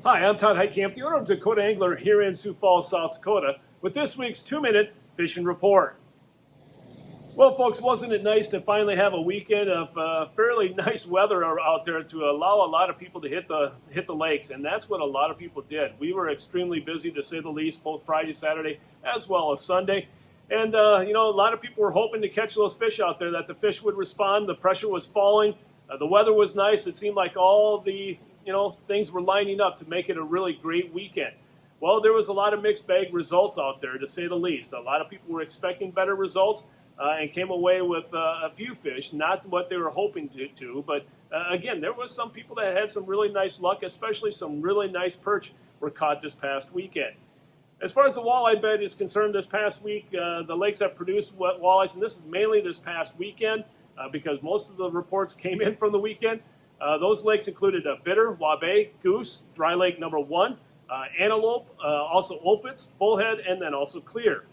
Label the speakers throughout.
Speaker 1: Hi, I'm Todd Heitkamp, the owner of Dakota Angler here in Sioux Falls, South Dakota, with this week's 2-minute fishing report. Well, folks, wasn't it nice to finally have a weekend of fairly nice weather out there to allow a lot of people to hit the lakes, and that's what a lot of people did. We were extremely busy, to say the least, both Friday, Saturday, as well as Sunday. And, a lot of people were hoping to catch those fish out there, that the fish would respond. The pressure was falling. The weather was nice. It seemed like all the things were lining up to make it a really great weekend. Well, there was a lot of mixed bag results out there, to say the least. A lot of people were expecting better results and came away with a few fish, not what they were hoping to. But again, there was some people that had some really nice luck, especially some really nice perch were caught this past weekend. As far as the walleye bed is concerned, this past week, the lakes that produced walleyes, and this is mainly this past weekend because most of the reports came in from the weekend. Those lakes included Bitter, Wabe, Goose, Dry Lake number 1, Antelope, also Opitz, Bullhead, and then also Clear.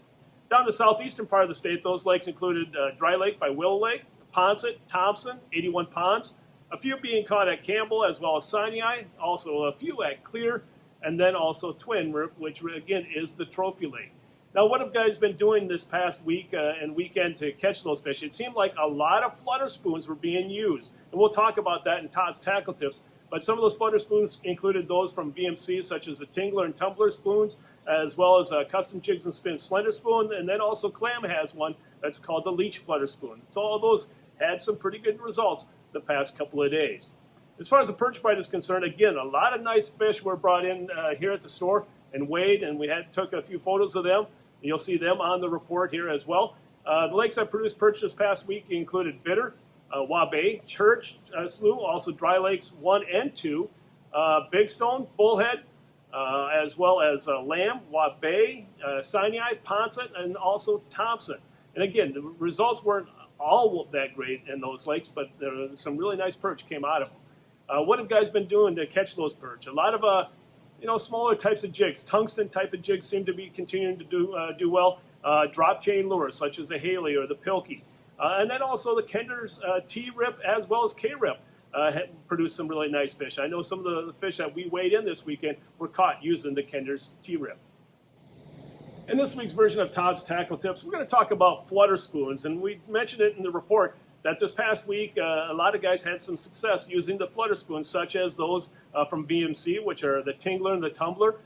Speaker 1: Down the southeastern part of the state, those lakes included Dry Lake by Willow Lake, Ponset, Thompson, 81 Ponds, a few being caught at Campbell as well as Sinai, also a few at Clear, and then also Twin, which again is the trophy lake. Now, what have guys been doing this past week and weekend to catch those fish? It seemed like a lot of Flutter Spoons were being used, and we'll talk about that in Todd's Tackle Tips. But some of those Flutter Spoons included those from VMC, such as the Tingler and Tumbler Spoons, as well as Custom Jigs and Spins Slender Spoon, and then also Clam has one that's called the Leech Flutter Spoon. So all those had some pretty good results the past couple of days. As far as the perch bite is concerned, again, a lot of nice fish were brought in here at the store and weighed, and we took a few photos of them. You'll see them on the report here as well. The lakes that produced perch this past week included Bitter, Wabe, Church, Slough, also Dry Lakes 1 and 2, Big Stone, Bullhead, as well as Lamb, Wabe, Sinai, Ponset, and also Thompson. And again, the results weren't all that great in those lakes, but some really nice perch came out of them. What have guys been doing to catch those perch? A lot of smaller types of jigs. Tungsten type of jigs seem to be continuing to do well. Drop chain lures such as the Haley or the Pilkey. And then also the Kinder's T-Rip as well as K-Rip produced some really nice fish. I know some of the fish that we weighed in this weekend were caught using the Kinder's T-Rip. In this week's version of Todd's Tackle Tips, we're going to talk about Flutter Spoons. And we mentioned it in the report that this past week, a lot of guys had some success using the Flutter Spoons, such as those from VMC, which are the Tingler and the Tumbler.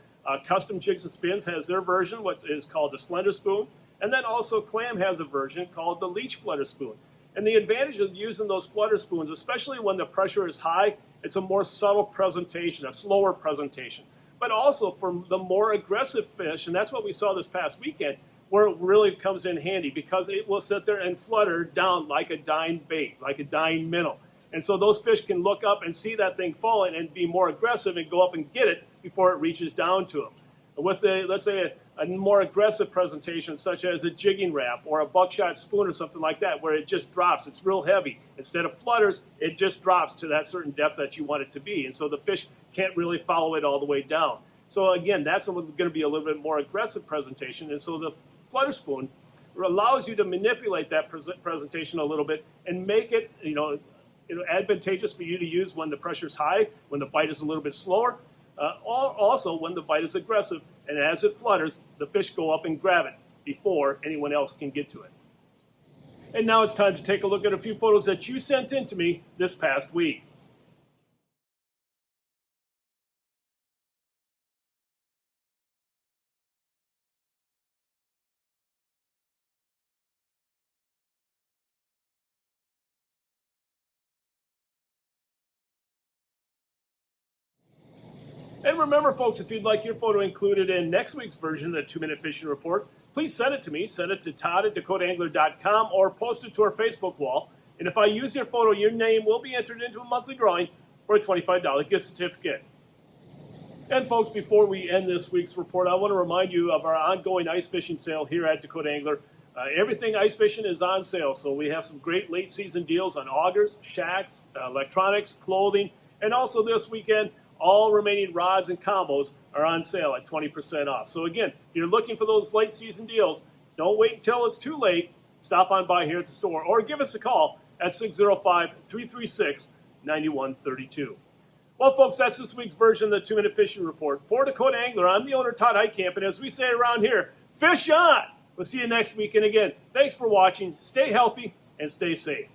Speaker 1: Custom Jigs and Spins has their version, what is called the Slender Spoon. And then also Clam has a version called the Leech Flutter Spoon. And the advantage of using those Flutter Spoons, especially when the pressure is high, it's a more subtle presentation, a slower presentation. But also for the more aggressive fish, and that's what we saw this past weekend, where it really comes in handy because it will sit there and flutter down like a dying bait, like a dying minnow. And so those fish can look up and see that thing falling and be more aggressive and go up and get it before it reaches down to them. With let's say a more aggressive presentation, such as a jigging wrap or a buckshot spoon or something like that, where it just drops, it's real heavy. Instead of flutters, it just drops to that certain depth that you want it to be. And so the fish can't really follow it all the way down. So again, that's going to be a little bit more aggressive presentation. And so the Flutter Spoon allows you to manipulate that presentation a little bit and make it, advantageous for you to use when the pressure's high, when the bite is a little bit slower, also when the bite is aggressive. And as it flutters, the fish go up and grab it before anyone else can get to it. And now it's time to take a look at a few photos that you sent in to me this past week. And remember, folks, if you'd like your photo included in next week's version of the 2-Minute Fishing Report, please send it to me. Send it to todd@dakotaangler.com or post it to our Facebook wall. And if I use your photo, your name will be entered into a monthly drawing for a $25 gift certificate. And folks, before we end this week's report, I want to remind you of our ongoing ice fishing sale here at Dakota Angler. Everything ice fishing is on sale, so we have some great late season deals on augers, shacks, electronics, clothing, and also this weekend, all remaining rods and combos are on sale at 20% off. So again, if you're looking for those late season deals, don't wait until it's too late. Stop on by here at the store or give us a call at 605-336-9132. Well, folks, that's this week's version of the 2-Minute Fishing Report. For Dakota Angler, I'm the owner, Todd Heitkamp, and as we say around here, fish on! We'll see you next week, and again, thanks for watching. Stay healthy and stay safe.